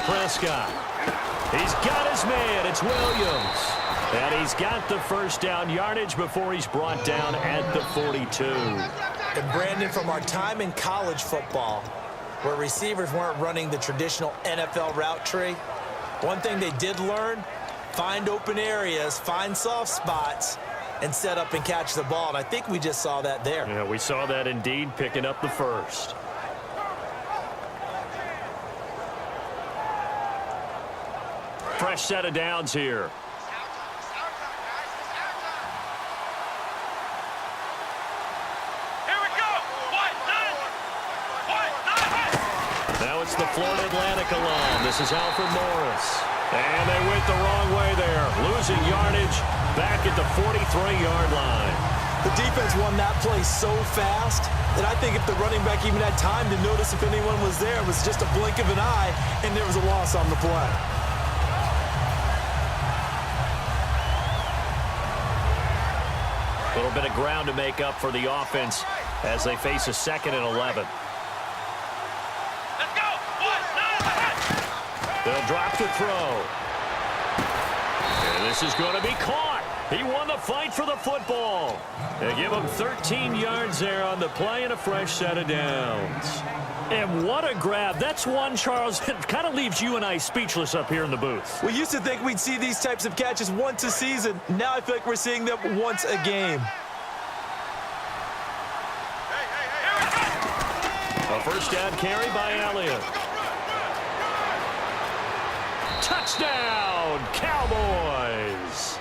Prescott. He's got his man. It's Williams. And he's got the first down yardage before he's brought down at the 42. And Brandon, from our time in college football, where receivers weren't running the traditional NFL route tree, one thing they did learn, find open areas, find soft spots, and set up and catch the ball. And I think we just saw that there. Yeah, we saw that indeed, picking up the first. Fresh set of downs here. Now it's the Florida Atlantic alum. This is Alfred Morris. And they went the wrong way there. Losing yardage back at the 43-yard line. The defense won that play so fast that I think if the running back even had time to notice if anyone was there, it was just a blink of an eye, and there was a loss on the play. A little bit of ground to make up for the offense as they face a 2nd and 11. They'll drop to throw. And this is going to be caught. He won the fight for the football. They give him 13 yards there on the play and a fresh set of downs. And what a grab. That's one, Charles, that kind of leaves you and I speechless up here in the booth. We used to think we'd see these types of catches once a season. Now I feel like we're seeing them once a game. A first down carry by Elliott. Touchdown, Cowboys!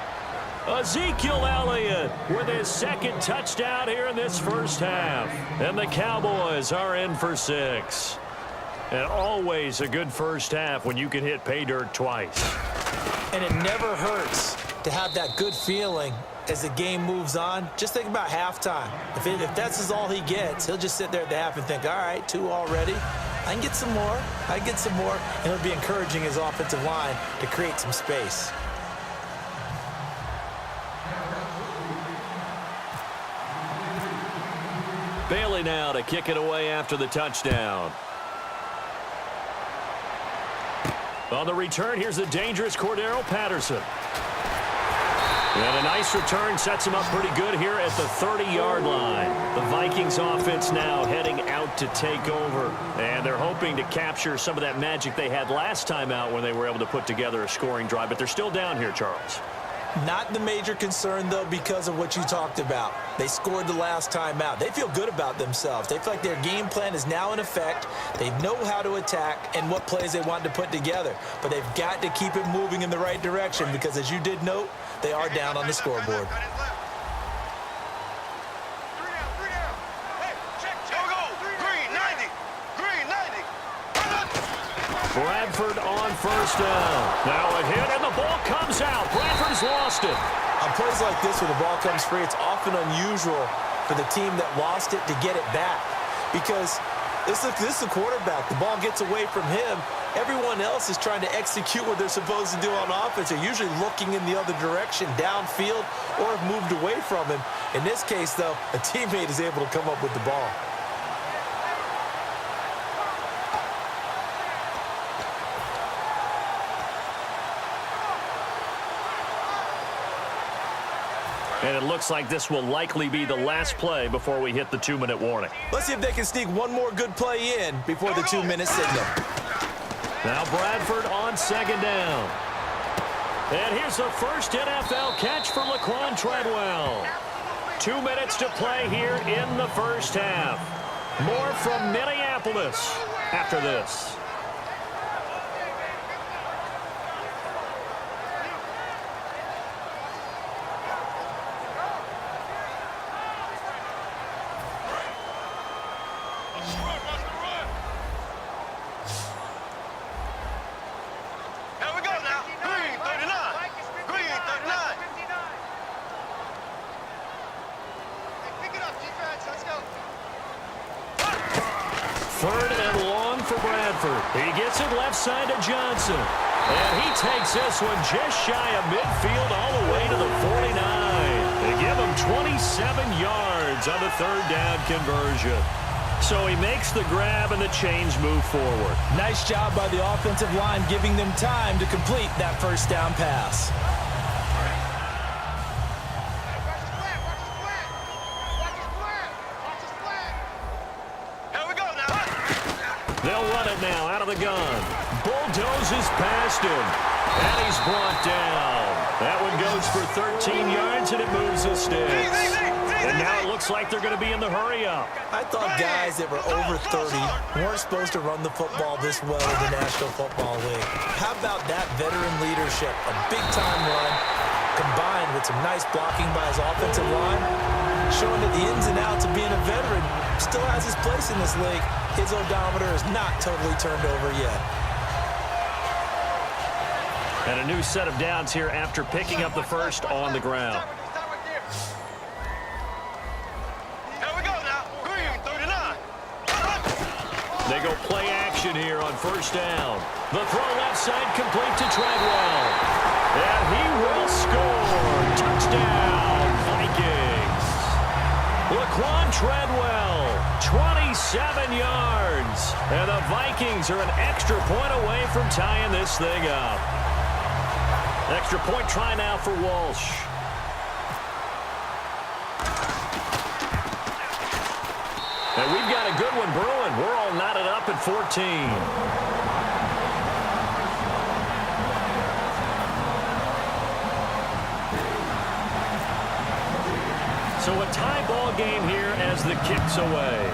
Ezekiel Elliott with his 2nd touchdown here in this first half. And the Cowboys are in for 6. And always a good first half when you can hit pay dirt twice. And it never hurts to have that good feeling as the game moves on. Just think about halftime. If that's all he gets, he'll just sit there at the half and think, all right, 2 already. I can get some more. I can get some more. And it'll be encouraging his offensive line to create some space. Bailey now to kick it away after the touchdown. On the return, here's the dangerous Cordero Patterson. And a nice return sets him up pretty good here at the 30-yard line. The Vikings offense now heading out to take over. And they're hoping to capture some of that magic they had last time out when they were able to put together a scoring drive. But they're still down here, Charles. Not the major concern, though, because of what you talked about. They scored the last time out. They feel good about themselves. They feel like their game plan is now in effect. They know how to attack and what plays they want to put together. But they've got to keep it moving in the right direction because, as you did note, they are down on the scoreboard. Bradford on first down. Now a hit, and the ball comes out. Bradford's lost it. On plays like this where the ball comes free, it's often unusual for the team that lost it to get it back because this is the quarterback. The ball gets away from him. Everyone else is trying to execute what they're supposed to do on offense. They're usually looking in the other direction, downfield, or have moved away from him. In this case, though, a teammate is able to come up with the ball. And it looks like this will likely be the last play before we hit the 2-minute warning. Let's see if they can sneak one more good play in before the 2-minute signal. Now Bradford on 2nd down. And here's the first NFL catch for Laquan Treadwell. 2 minutes to play here in the first half. More from Minneapolis after this. He gets it left side to Johnson. And he takes this one just shy of midfield all the way to the 49. They give him 27 yards on the 3rd down conversion. So he makes the grab and the chains move forward. Nice job by the offensive line giving them time to complete that first down pass. They'll run it now out of the gun. Bulldozes past him. And he's brought down. That one goes for 13 yards, and it moves the sticks. And now it looks like they're going to be in the hurry-up. I thought guys that were over 30 weren't supposed to run the football this well in the National Football League. How about that veteran leadership? A big-time run combined with some nice blocking by his offensive line, showing that the ins and outs of being a veteran still has his place in this league. His odometer is not totally turned over yet. And a new set of downs here after picking up the first on the ground. They go play action here on first down. The throw left side complete to Treadwell. And he will score. Touchdown, Vikings. Laquan Treadwell, 27 yards. And the Vikings are an extra point away from tying this thing up. Extra point try now for Walsh. And we've got a good one brewing. We're all knotted up at 14. So a tie ball game here as the kick's away.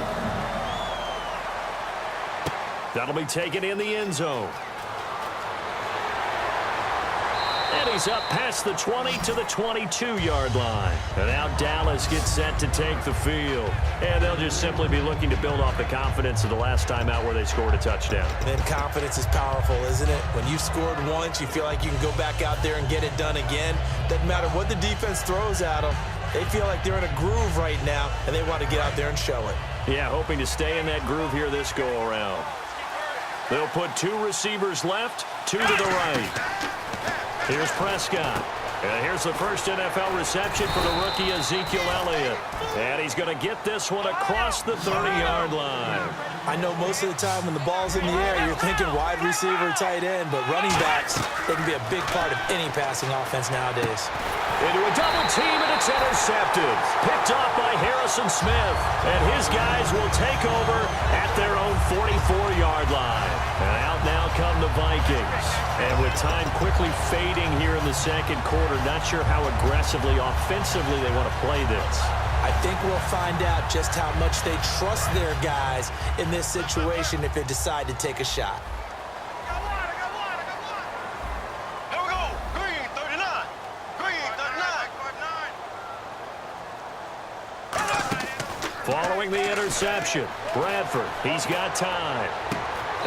That'll be taken in the end zone. And he's up past the 20 to the 22-yard line. And now Dallas gets set to take the field. And they'll just simply be looking to build off the confidence of the last time out where they scored a touchdown. And confidence is powerful, isn't it? When you've scored once, you feel like you can go back out there and get it done again. Doesn't matter what the defense throws at them. They feel like they're in a groove right now, and they want to get out there and show it. Yeah, hoping to stay in that groove here this go-around. They'll put two receivers left, two to the right. Here's Prescott. And here's the first NFL reception for the rookie Ezekiel Elliott. And he's going to get this one across the 30-yard line. I know most of the time when the ball's in the air, you're thinking wide receiver, tight end, but running backs, they can be a big part of any passing offense nowadays. Into a double team, and it's intercepted. Picked off by Harrison Smith. And his guys will take over at their own 44-yard line. And out now come the Vikings. And with time quickly fading here in the second quarter, not sure how aggressively, offensively they want to play this. I think we'll find out just how much they trust their guys in this situation if they decide to take a shot. Following the interception, Bradford, he's got time.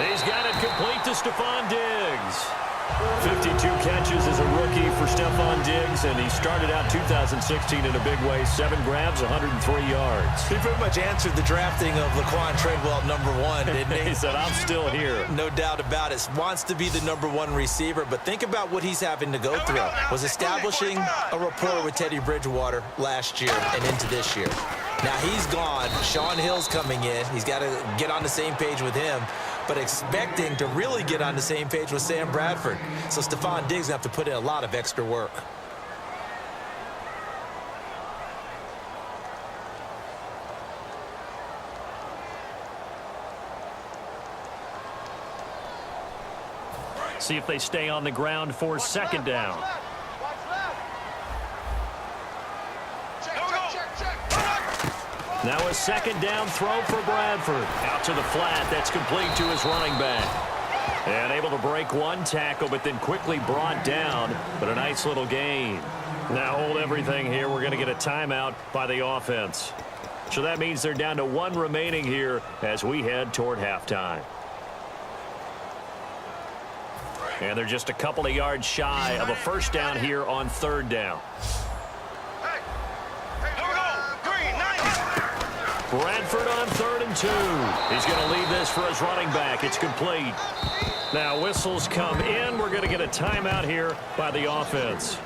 He's got it complete to Stephon Diggs. 52 catches as a rookie for Stephon Diggs, and he started out 2016 in a big way. 7 grabs, 103 yards. He pretty much answered the drafting of Laquan Treadwell #1, didn't he? He said, I'm still here. No doubt about it. Wants to be the #1 receiver, but think about what he's having to go through. Was establishing a rapport with Teddy Bridgewater last year and into this year. Now he's gone. Sean Hill's coming in. He's got to get on the same page with him, but expecting to really get on the same page with Sam Bradford. So Stephon Diggs have to put in a lot of extra work. See if they stay on the ground for second down. Now a second down throw for Bradford. Out to the flat. That's complete to his running back. And able to break one tackle, but then quickly brought down. But a nice little gain. Now hold everything here. We're going to get a timeout by the offense. So that means they're down to 1 remaining here as we head toward halftime. And they're just a couple of yards shy of a first down here on third down. Bradford on 3rd and 2. He's going to leave this for his running back. It's complete. Now whistles come in. We're going to get a timeout here by the offense.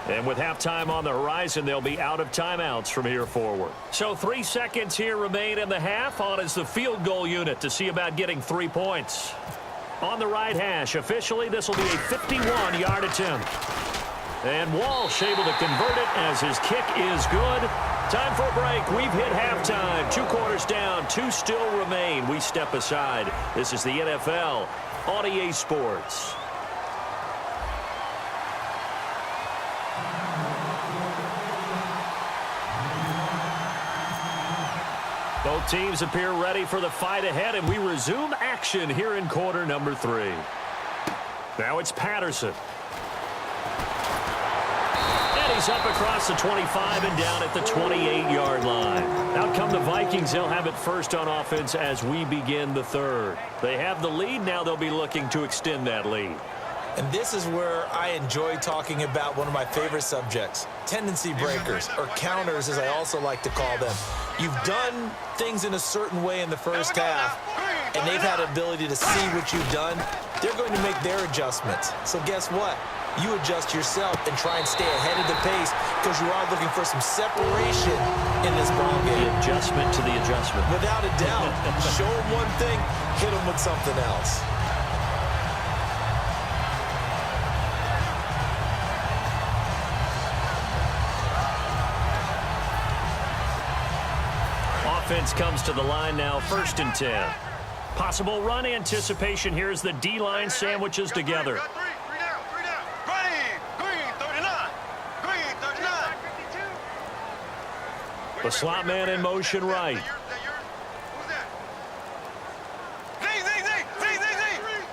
And with halftime on the horizon, they'll be out of timeouts from here forward. So 3 seconds here remain in the half. On is the field goal unit to see about getting 3 points. On the right hash, officially, this will be a 51-yard attempt. And Walsh able to convert it as his kick is good. Time for a break. We've hit halftime. 2 quarters down, 2 still remain. We step aside. This is the NFL on EA Sports. Both teams appear ready for the fight ahead, and we resume action here in quarter number 3. Now it's Patterson. And he's up across the 25 and down at the 28-yard line. Out come the Vikings. They'll have it first on offense as we begin the third. They have the lead. Now they'll be looking to extend that lead. And this is where I enjoy talking about one of my favorite subjects, tendency breakers, or counters as I also like to call them. You've done things in a certain way in the first half, and they've had the ability to see what you've done. They're going to make their adjustments. So guess what? You adjust yourself and try and stay ahead of the pace because you are looking for some separation in this ball game. The adjustment to the adjustment. Without a doubt. Show them one thing, hit them with something else. Offense comes to the line now, 1st and 10. Possible run anticipation here as the D-line sandwiches together. Three down. Green, 39. Green, 39. The slot man in motion right.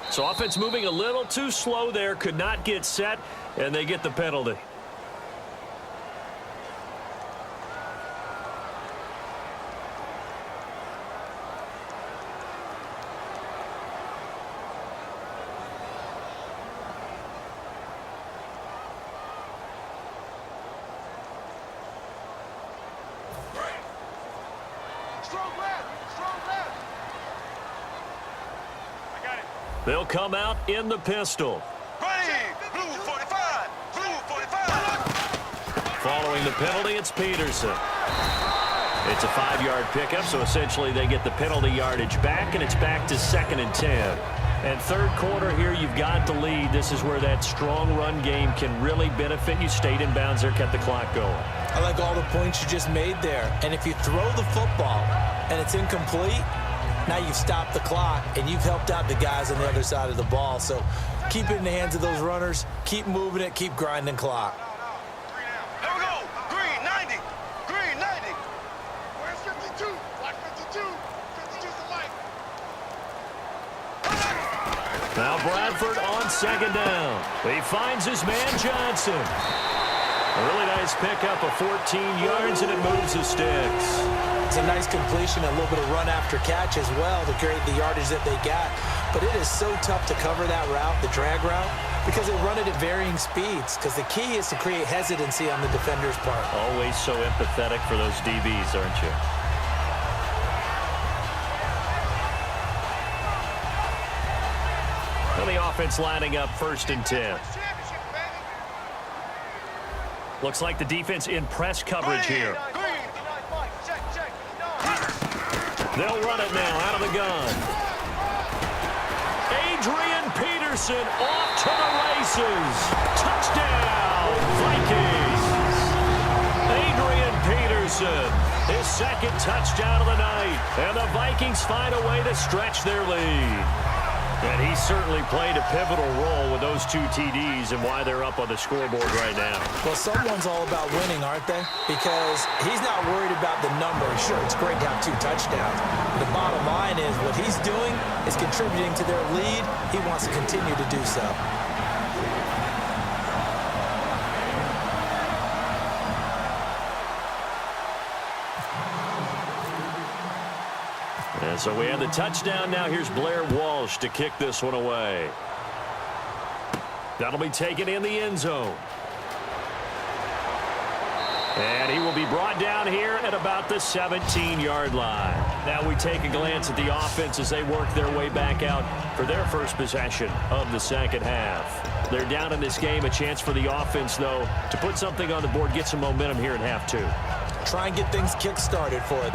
So offense moving a little too slow there, could not get set, and they get the penalty. They'll come out in the pistol. Blue 45. Following the penalty, it's Peterson. It's a 5-yard pickup, so essentially they get the penalty yardage back, and it's back to 2nd and 10. And third quarter here, you've got the lead. This is where that strong run game can really benefit you. Stayed in bounds there, kept the clock going. I like all the points you just made there. And if you throw the football and it's incomplete, now you've stopped the clock, and you've helped out the guys on the other side of the ball. So keep it in the hands of those runners. Keep moving it. Keep grinding clock. There we go. Green, 90. Green, 90. Where's 52? Watch 52. 52's the light. Now Bradford on 2nd down. He finds his man Johnson. A really nice pickup of 14 yards, and it moves the sticks. It's a nice completion, a little bit of run after catch as well to create the yardage that they got. But it is so tough to cover that route, the drag route, because they run it at varying speeds. Because the key is to create hesitancy on the defender's part. Always so empathetic for those DBs, aren't you? Well, the offense lining up 1st and 10. Looks like the defense in press coverage here. They'll run it now out of the gun. Adrian Peterson off to the races. Touchdown, Vikings. Adrian Peterson, his 2nd touchdown of the night. And the Vikings find a way to stretch their lead. And he certainly played a pivotal role with those 2 TDs and why they're up on the scoreboard right now. Well, someone's all about winning, aren't they? Because he's not worried about the number. Sure, it's great to have 2 touchdowns. But the bottom line is what he's doing is contributing to their lead. He wants to continue to do so. And so we have the touchdown. Now here's Blair Walsh to kick this one away. That'll be taken in the end zone. And he will be brought down here at about the 17-yard line. Now we take a glance at the offense as they work their way back out for their first possession of the second half. They're down in this game. A chance for the offense, though, to put something on the board, get some momentum here in half two. Try and get things kick-started for them.